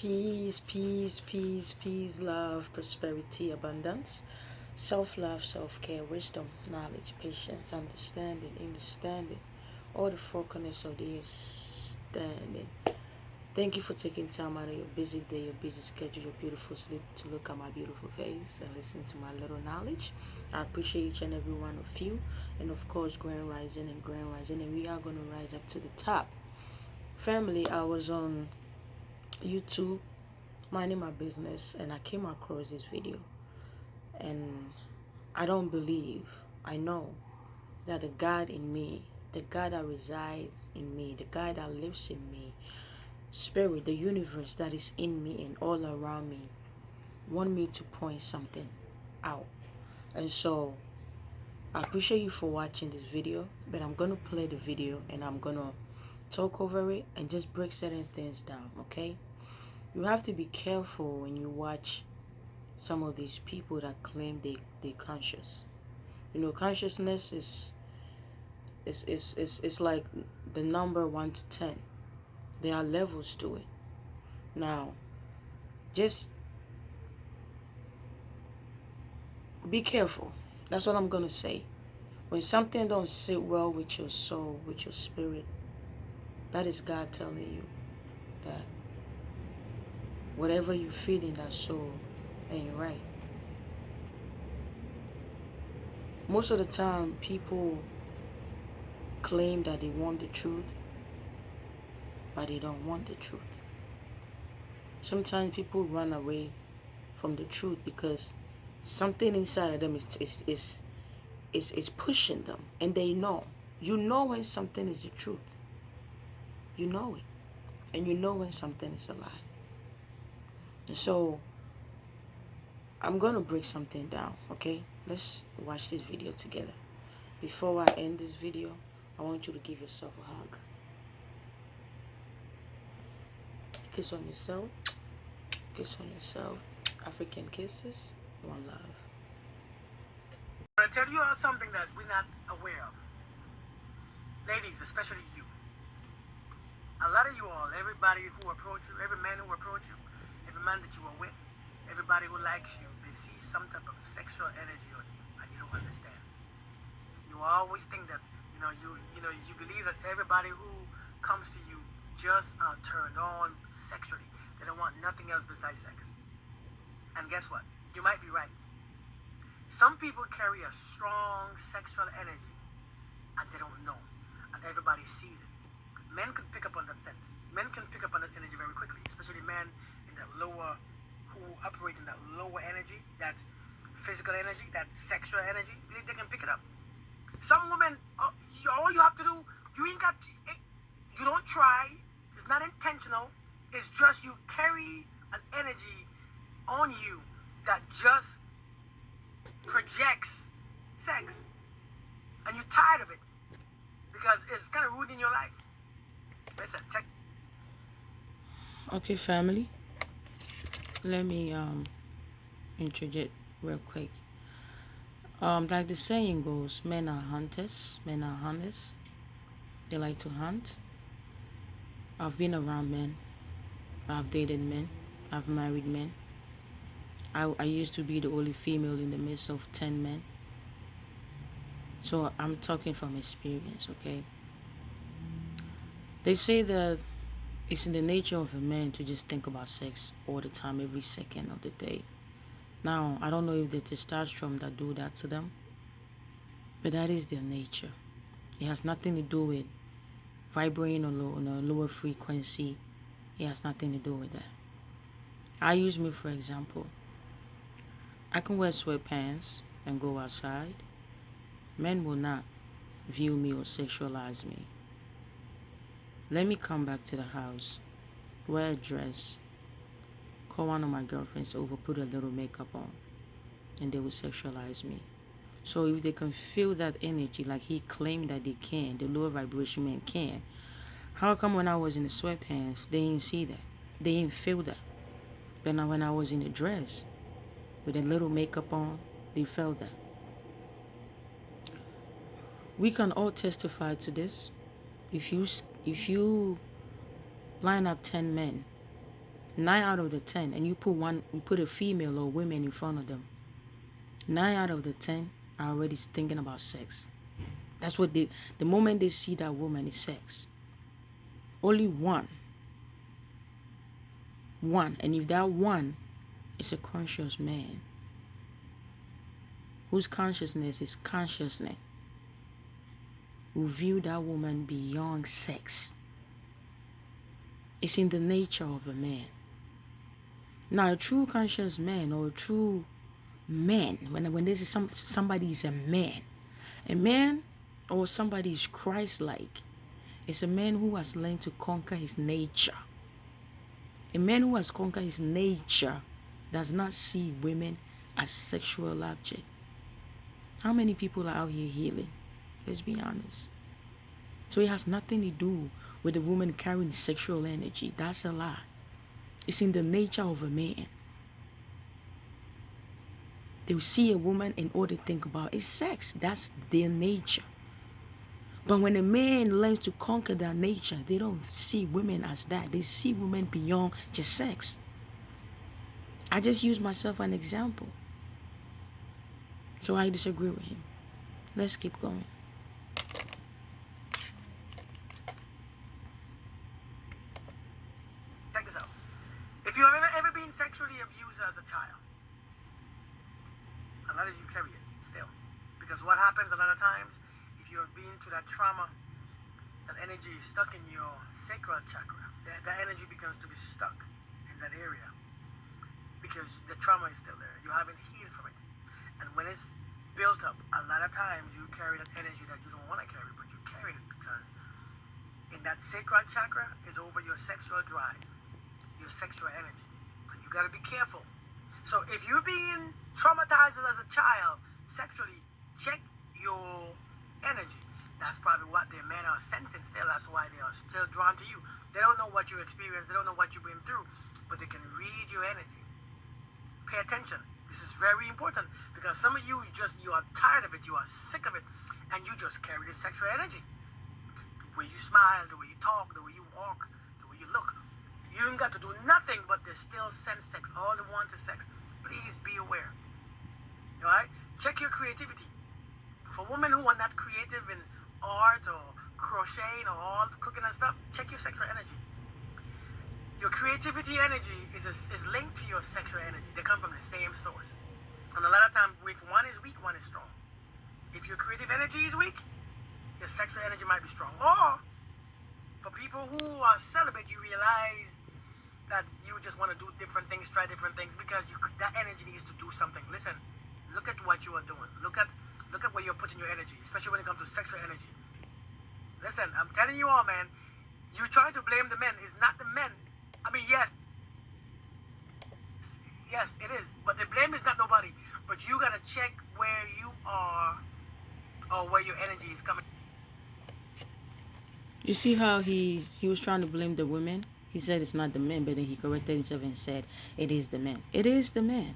Peace, peace, peace, peace, love, prosperity, abundance, self-love, self-care, wisdom, knowledge, patience, understanding, all the four corners of the standing. Thank you for taking time out of your busy day, your busy schedule, your beautiful sleep to look at my beautiful face and listen to my little knowledge. I appreciate each and every one of you, and of course, Grand Rising, and we are going to rise up to the top. Family, I was on YouTube minding my business and I came across this video, and I don't believe, I know that the God in me, the God that resides in me, the God that lives in me, spirit, the universe that is in me and all around me, want me to point something out. And so I appreciate you for watching this video, but I'm gonna play the video and I'm gonna talk over it and just break certain things down. Okay, you have to be careful when you watch some of these people that claim they conscious. You know, consciousness is like the number 1 to 10. There are levels to it. Now, just be careful. That's what I'm gonna say. When something don't sit well with your soul, with your spirit, that is God telling you that whatever you feel in that soul ain't right. Most of the time, people claim that they want the truth, but they don't want the truth. Sometimes people run away from the truth because something inside of them is pushing them, and they know. You know when something is the truth. You know it. And you know when something is a lie. And so I'm gonna break something down, okay? Let's watch this video together. Before I end this video, I want you to give yourself a hug. Kiss on yourself. Kiss on yourself. African kisses. One love. I'm going to tell you something that we're not aware of. Ladies, especially you. A lot of you all, everybody who approach you, every man who approach you, every man that you are with, everybody who likes you, they see some type of sexual energy on you, and you don't understand. You always think that, you believe that everybody who comes to you just are turned on sexually. They don't want nothing else besides sex. And guess what? You might be right. Some people carry a strong sexual energy and they don't know, and everybody sees it. Men can pick up on that sense. Men can pick up on that energy very quickly, especially men in that lower, who operate in that lower energy, that physical energy, that sexual energy. They can pick it up. Some women, all you have to do, you don't try. It's not intentional. It's just you carry an energy on you that just projects sex, and you're tired of it because it's kind of ruining your life. Listen, check. Okay, family. Let me introduce real quick. Like the saying goes, men are hunters, men are hunters. They like to hunt. I've been around men. I've dated men. I've married men. I used to be the only female in the midst of 10 men. So I'm talking from experience, okay? They say that it's in the nature of a man to just think about sex all the time, every second of the day. Now, I don't know if the testosterone that do that to them, but that is their nature. It has nothing to do with vibrating on a lower frequency. It has nothing to do with that. I use me for example. I can wear sweatpants and go outside. Men will not view me or sexualize me. Let me come back to the house, wear a dress, call one of my girlfriends over, put a little makeup on, and they will sexualize me. So if they can feel that energy like he claimed that they can, the lower vibration men can, how come when I was in the sweatpants, they didn't see that? They didn't feel that. But now when I was in the dress, with a little makeup on, they felt that. We can all testify to this. If you line up 10 men 9 out of the 10, and you put a female or women in front of them, 9 out of the 10 are already thinking about sex. That's what the moment they see that woman is sex. Only one, and if that one is a conscious man, whose consciousness is consciousness, will view that woman beyond sex. It's in the nature of a man. Now, a true conscious man or a true man, when this is somebody is a man or somebody is Christ-like, is a man who has learned to conquer his nature. A man who has conquered his nature does not see women as sexual object. How many people are out here healing? Let's be honest. So it has nothing to do with a woman carrying sexual energy. That's a lie. It's in the nature of a man. They will see a woman and all they think about is sex. That's their nature. But when a man learns to conquer that nature, they don't see women as that. They see women beyond just sex. I just use myself as an example. So I disagree with him. Let's keep going. Check this out. If you have ever been sexually abused as a child, a lot of you carry it still. Because what happens a lot of times, if you have been to that trauma, that energy is stuck in your sacral chakra. That energy begins to be stuck in that area. Because the trauma is still there. You haven't healed from it. And when it's built up, a lot of times you carry that energy that you don't want to carry, but you carry it because in that sacral chakra is over your sexual drive, your sexual energy. And you got to be careful. So if you're being traumatized as a child sexually, check your energy. That's probably what the men are sensing still. That's why they are still drawn to you. They don't know what you experienced. They don't know what you've been through, but they can read your energy. Pay attention. This is very important because some of you you are tired of it. You are sick of it, and you just carry this sexual energy. The way you smile, the way you talk, the way you walk, the way you look. You ain't got to do nothing, but they still sense sex. All they want is sex. Please be aware. All right? Check your creativity. For women who are not creative in art or crocheting or all cooking and stuff, check your sexual energy. Your creativity energy is linked to your sexual energy. They come from the same source. And a lot of times, if one is weak, one is strong. If your creative energy is weak, your sexual energy might be strong. Or, for people who are celibate, you realize that you just want to do different things, try different things, because that energy needs to do something. Listen, look at what you are doing. Look at where you're putting your energy, especially when it comes to sexual energy. Listen, I'm telling you all, man, you try to blame the men. It's not the men. I mean, yes, it is. But the blame is not nobody. But you got to check where you are or where your energy is coming. You see how he was trying to blame the women? He said it's not the men, but then he corrected himself and said it is the men. It is the men.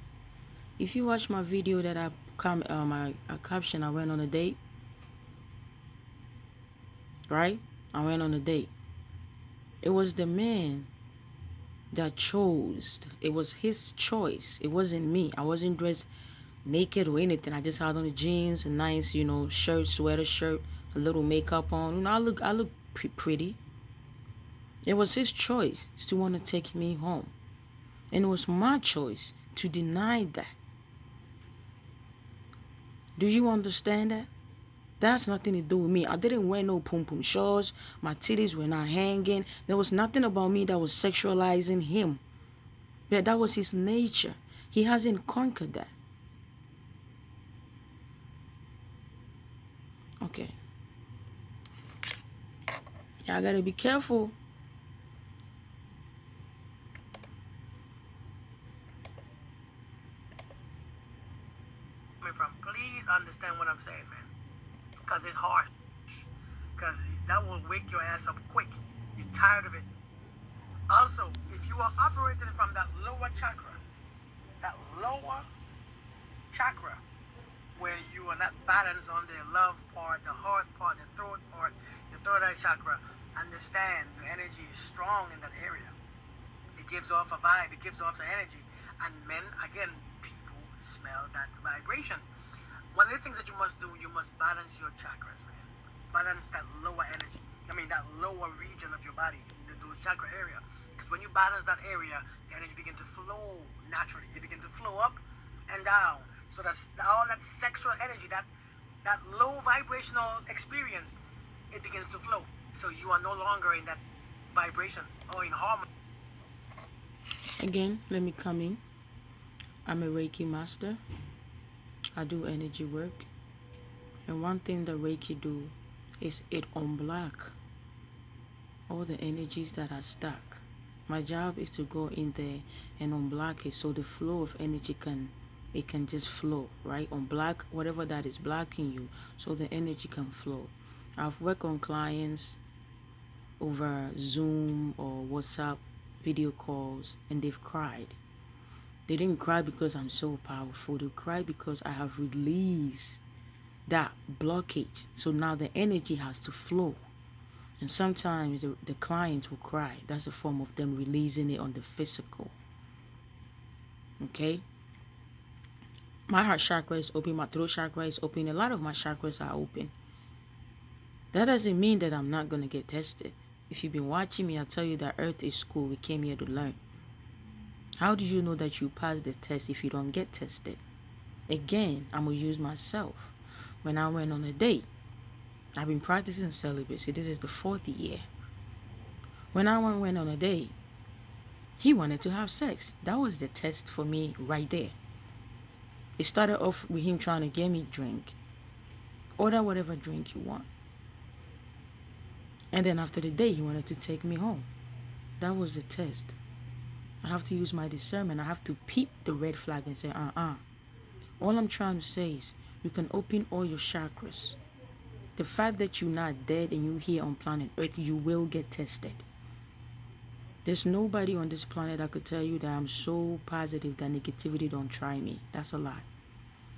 If you watch my video that I caption, I went on a date. Right? I went on a date. It was the man that chose. It was his choice. It wasn't me. I wasn't dressed naked or anything. I just had on the jeans, a nice, shirt, sweater shirt, a little makeup on. I look pretty. It was his choice to want to take me home. And it was my choice to deny that. Do you understand that? That's nothing to do with me. I didn't wear no pum-pum shorts. My titties were not hanging. There was nothing about me that was sexualizing him. But that was his nature. He hasn't conquered that. Okay. I gotta be careful. Please understand what I'm saying, man. Because it's harsh. Because that will wake your ass up quick. You're tired of it. Also, if you are operating from that lower chakra, where you are not balanced on the love part, the heart part, the throat part, your third eye chakra, understand your energy is strong in that area. It gives off a vibe. It gives off the energy. And men, again, people smell that vibration. One of the things that you must do, you must balance your chakras, man. Balance that lower energy. I mean, that lower region of your body, those chakra area. Because when you balance that area, the energy begin to flow naturally. It begin to flow up and down. So that's all that sexual energy, that low vibrational experience, it begins to flow. So you are no longer in that vibration or in harmony. Again, let me come in. I'm a Reiki master. I do energy work. And one thing that Reiki do is it unblock all the energies that are stuck. My job is to go in there and unblock it so the flow of energy can just flow, right? Unblock whatever that is blocking you so the energy can flow. I've worked on clients over Zoom or WhatsApp video calls and they've cried. They didn't cry because I'm so powerful. They cried because I have released that blockage. So now the energy has to flow. And sometimes the clients will cry. That's a form of them releasing it on the physical. Okay? My heart chakra is open. My throat chakra is open. A lot of my chakras are open. That doesn't mean that I'm not going to get tested. If you've been watching me, I'll tell you that Earth is school. We came here to learn. How do you know that you passed the test if you don't get tested? Again, I'm going to use myself. When I went on a date, I've been practicing celibacy. This is the 4th year. When I went on a date, he wanted to have sex. That was the test for me right there. It started off with him trying to get me drink. Order whatever drink you want. And then after the day, he wanted to take me home. That was the test. I have to use my discernment. I have to peep the red flag and say, All I'm trying to say is, you can open all your chakras. The fact that you're not dead and you're here on planet Earth, you will get tested. There's nobody on this planet that could tell you that I'm so positive that negativity don't try me. That's a lie.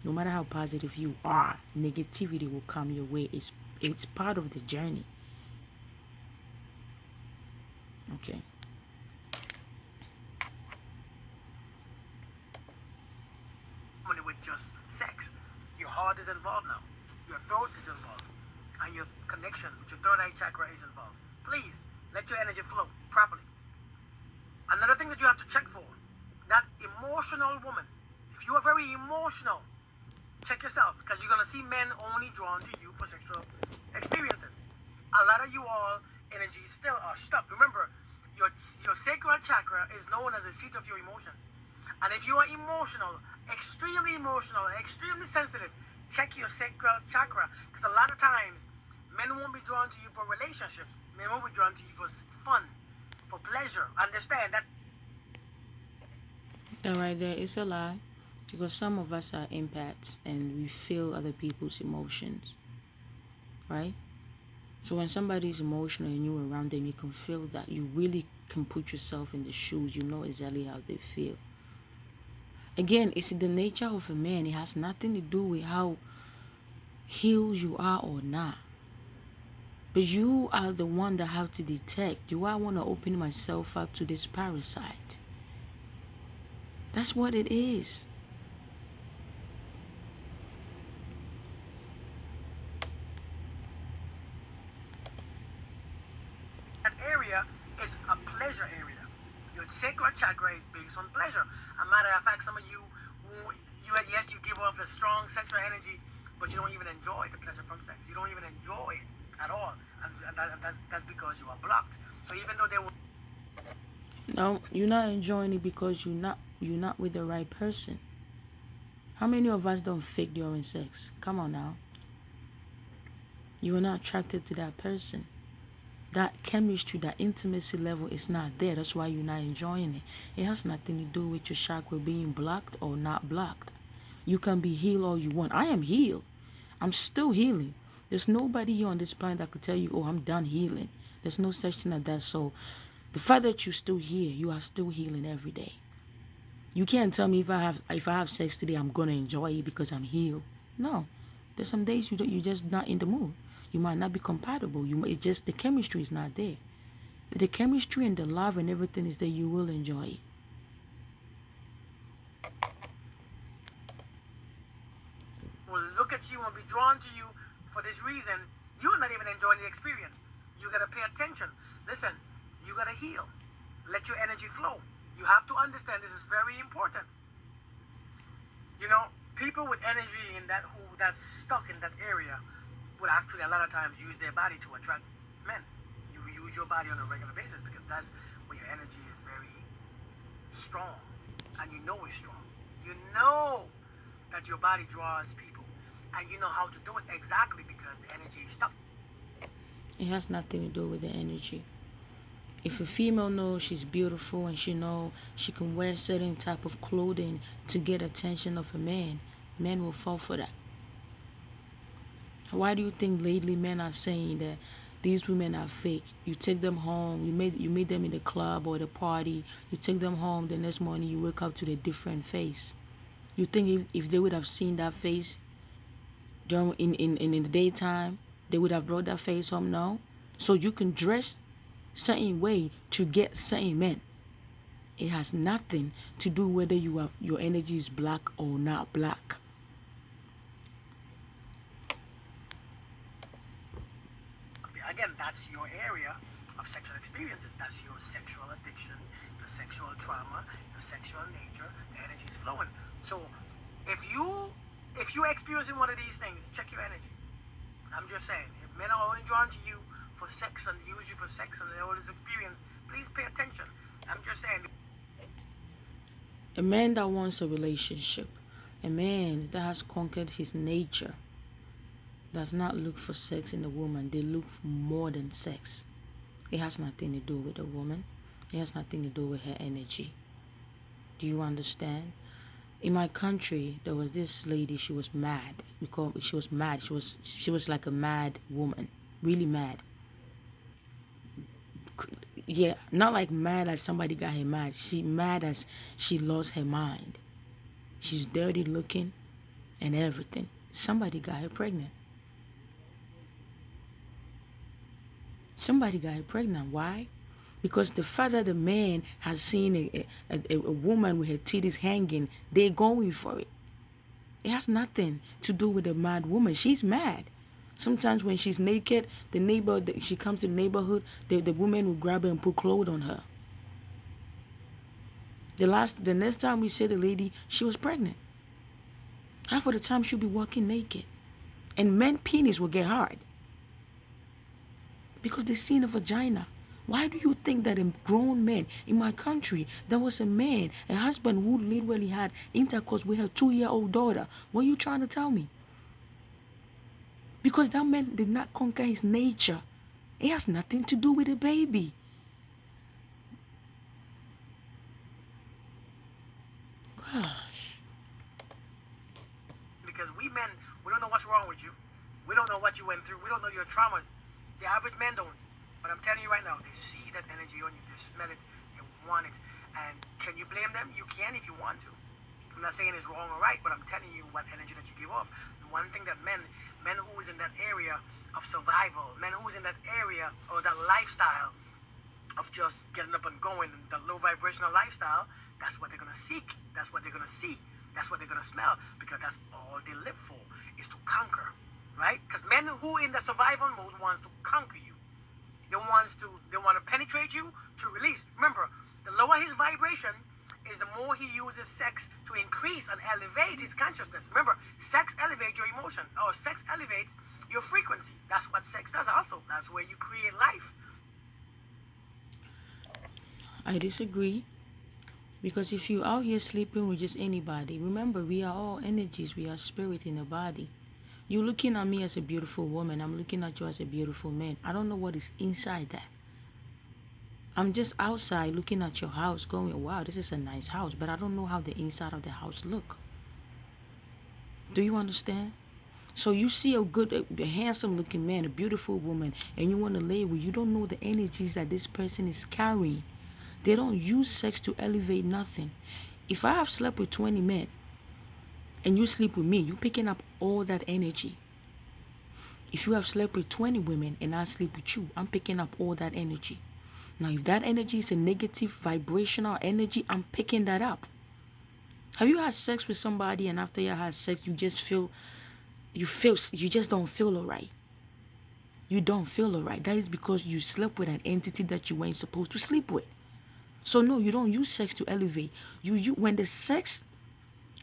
No matter how positive you are, negativity will come your way. It's part of the journey. Okay. With just sex. Your heart is involved now. Your throat is involved. And your connection with your third eye chakra is involved. Please, let your energy flow properly. Another thing that you have to check for, that emotional woman. If you are very emotional, check yourself, because you're going to see men only drawn to you for sexual experiences. A lot of you all energies still are stuck. Remember, your sacral chakra is known as the seat of your emotions. And if you are emotional, extremely sensitive, check your sacral chakra. Because a lot of times, men won't be drawn to you for relationships. Men won't be drawn to you for fun, for pleasure. Understand that? That right there is a lie. Because some of us are empaths and we feel other people's emotions. Right? So when somebody's emotional and you're around them, you can feel that. You really can put yourself in the shoes. You know exactly how they feel. Again, it's the nature of a man. It has nothing to do with how healed you are or not. But you are the one that have to detect. Do I want to open myself up to this parasite? That's what it is. That area is a pleasure area. Your sacral chakra is based on pleasure. A matter of fact, some of you yes, you give off a strong sexual energy, but you don't even enjoy the pleasure from sex. You don't even enjoy it at all, and that's because you are blocked. So even though they will, no, you're not enjoying it because you're not with the right person. How many of us don't fake during sex? Come on now. You are not attracted to that person. That chemistry, that intimacy level is not there. That's why you're not enjoying it. It has nothing to do with your chakra being blocked or not blocked. You can be healed all you want. I am healed. I'm still healing. There's nobody here on this planet that could tell you, oh, I'm done healing. There's no such thing as that. So the fact that you're still here, you are still healing every day. You can't tell me if I have sex today, I'm gonna enjoy it because I'm healed. No. There's some days you're just not in the mood. You might not be compatible. It's just the chemistry is not there. If the chemistry and the love and everything is there, you will enjoy it. Will look at you and be drawn to you for this reason. You're not even enjoying the experience. You gotta pay attention. Listen, you gotta heal. Let your energy flow. You have to understand this is very important. You know, people with energy in that's stuck in that area would actually a lot of times use their body to attract men. You use your body on a regular basis because that's where your energy is very strong, and you know it's strong. You know that your body draws people, and you know how to do it exactly because the energy is stuck. It has nothing to do with the energy. If a female knows she's beautiful and she knows she can wear certain type of clothing to get attention of a man, men will fall for that. Why do you think lately men are saying that these women are fake? You take them home, you meet them in the club or the party, you take them home, the next morning you wake up to the different face. You think if they would have seen that face during in the daytime, they would have brought that face home? No. So you can dress certain way to get certain men. It has nothing to do whether your energy is black or not black. Again, that's your area of sexual experiences. That's your sexual addiction, your sexual trauma, your sexual nature. The energy is flowing. So if you're experiencing one of these things, check your energy. I'm just saying, if men are only drawn to you for sex and use you for sex and all this experience, please pay attention. I'm just saying. A man that wants a relationship, a man that has conquered his nature, does not look for sex in a woman. They look for more than sex. It has nothing to do with a woman. It has nothing to do with her energy. Do you understand? In my country, there was this lady. She was mad. She was mad. She was like a mad woman, really mad. Yeah, not like mad as somebody got her mad. She mad as she lost her mind. She's dirty looking and everything. Somebody got her pregnant. Somebody got her pregnant. Why? Because the father, the man, has seen a woman with her titties hanging. They're going for it. It has nothing to do with a mad woman. She's mad. Sometimes when she's naked, she comes to the neighborhood, the woman will grab her and put clothes on her. The next time we see the lady, she was pregnant. Half of the time she'll be walking naked. And men's penis will get hard. Because they seen a vagina. Why do you think that a grown man in my country, there was a man, a husband who literally had intercourse with her 2-year-old daughter? What are you trying to tell me? Because that man did not conquer his nature. It has nothing to do with a baby. Gosh. Because we men, we don't know what's wrong with you. We don't know what you went through. We don't know your traumas. The average man don't. But I'm telling you right now, they see that energy on you. They smell it. They want it. And can you blame them? You can if you want to. I'm not saying it's wrong or right, but I'm telling you what energy that you give off. The one thing that men who is in that area of survival, men who is in that area or that lifestyle of just getting up and going, the low vibrational lifestyle, that's what they're going to seek. That's what they're going to see. That's what they're going to smell, because that's all they live for, is to conquer, right? Because men who in the survival mode wants to conquer you. They want to penetrate you to release. Remember, the lower his vibration is, the more he uses sex to increase and elevate his consciousness. Remember, sex elevates your emotion, or sex elevates your frequency. That's what sex does also. That's where you create life. I disagree. Because if you're out here sleeping with just anybody, remember, we are all energies. We are spirit in a body. You're looking at me as a beautiful woman. I'm looking at you as a beautiful man. I don't know what is inside that. I'm just outside looking at your house going, wow, this is a nice house. But I don't know how the inside of the house look. Do you understand? So you see a handsome looking man, a beautiful woman, and you want to lay with, you don't know the energies that this person is carrying. They don't use sex to elevate nothing. If I have slept with 20 men and you sleep with me, you're picking up all that energy. If you have slept with 20 women and I sleep with you, I'm picking up all that energy. Now, if that energy is a negative vibrational energy, I'm picking that up. Have you had sex with somebody and after you had sex, you just you just don't feel all right? You don't feel all right. That is because you slept with an entity that you weren't supposed to sleep with. So no, you don't use sex to elevate. When the sex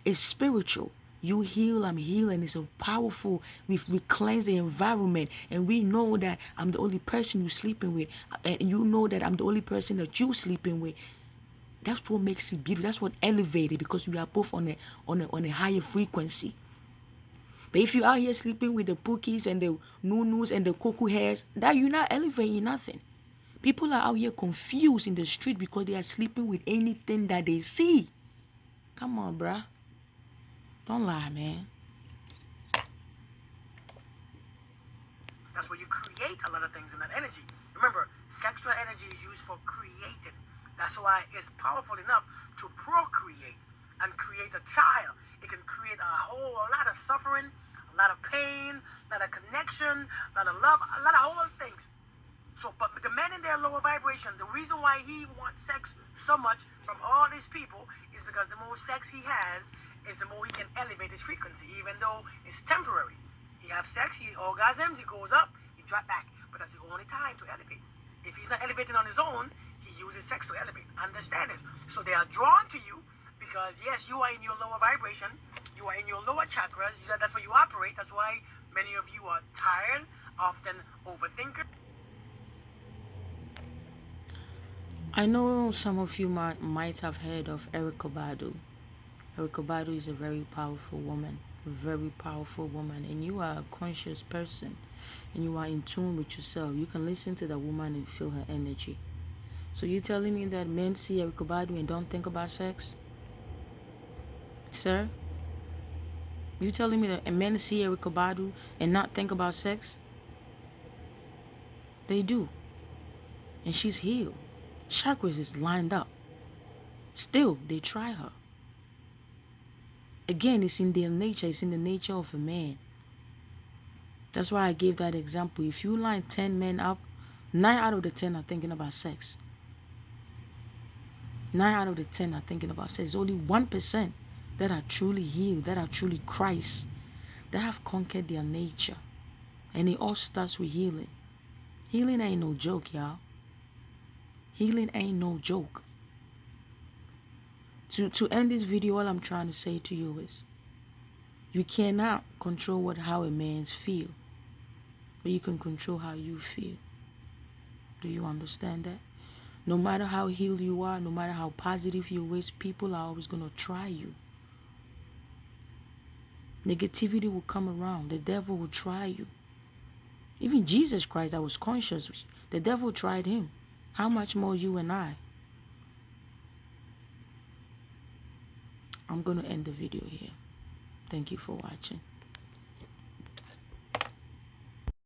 is spiritual, you heal, I'm healing. It's a powerful, we cleanse the environment, and we know that I'm the only person you're sleeping with, and you know that I'm the only person that you're sleeping with. That's what makes it beautiful. That's what elevates it, because we are both on a higher frequency. But if you're out here sleeping with the pookies and the nunus and the cuckoo hairs, that you're not elevating nothing. People are out here confused in the street because they are sleeping with anything that they see. Come on, bruh. Don't lie, man. That's where you create a lot of things in that energy. Remember, sexual energy is used for creating. That's why it's powerful enough to procreate and create a child. It can create a lot of suffering, a lot of pain, a lot of connection, a lot of love, a lot of whole things. So, but the man in their lower vibration, the reason why he wants sex so much from all these people is because the more sex he has, is the more he can elevate his frequency, even though it's temporary. He have sex, he orgasms, he goes up, he drop back. But that's the only time to elevate. If he's not elevating on his own, he uses sex to elevate. Understand this. So they are drawn to you because, yes, you are in your lower vibration. You are in your lower chakras. That's where you operate. That's why many of you are tired, often overthinkers. I know some of you might have heard of Erykah Badu. Erykah Badu is a very powerful woman. And you are a conscious person, and you are in tune with yourself. You can listen to the woman and feel her energy. So you telling me that men see Erykah Badu and don't think about sex? Sir? You telling me that men see Erykah Badu and not think about sex? They do. And she's healed. Chakras is lined up. Still, they try her. Again, it's in their nature. It's in the nature of a man. That's why I gave that example. If you line 10 men up, 9 out of the 10 are thinking about sex. 9 out of the 10 are thinking about sex. There's only 1% that are truly healed, that are truly Christ, that have conquered their nature. And it all starts with healing. Healing ain't no joke, y'all. Healing ain't no joke. To end this video, all I'm trying to say to you is, you cannot control how a man feel, but you can control how you feel. Do you understand that? No matter how healed you are, no matter how positive you is, people are always going to try you. Negativity will come around. The devil will try you. Even Jesus Christ, that was conscious, the devil tried him. How much more you and I? I'm going to end the video here. Thank you for watching.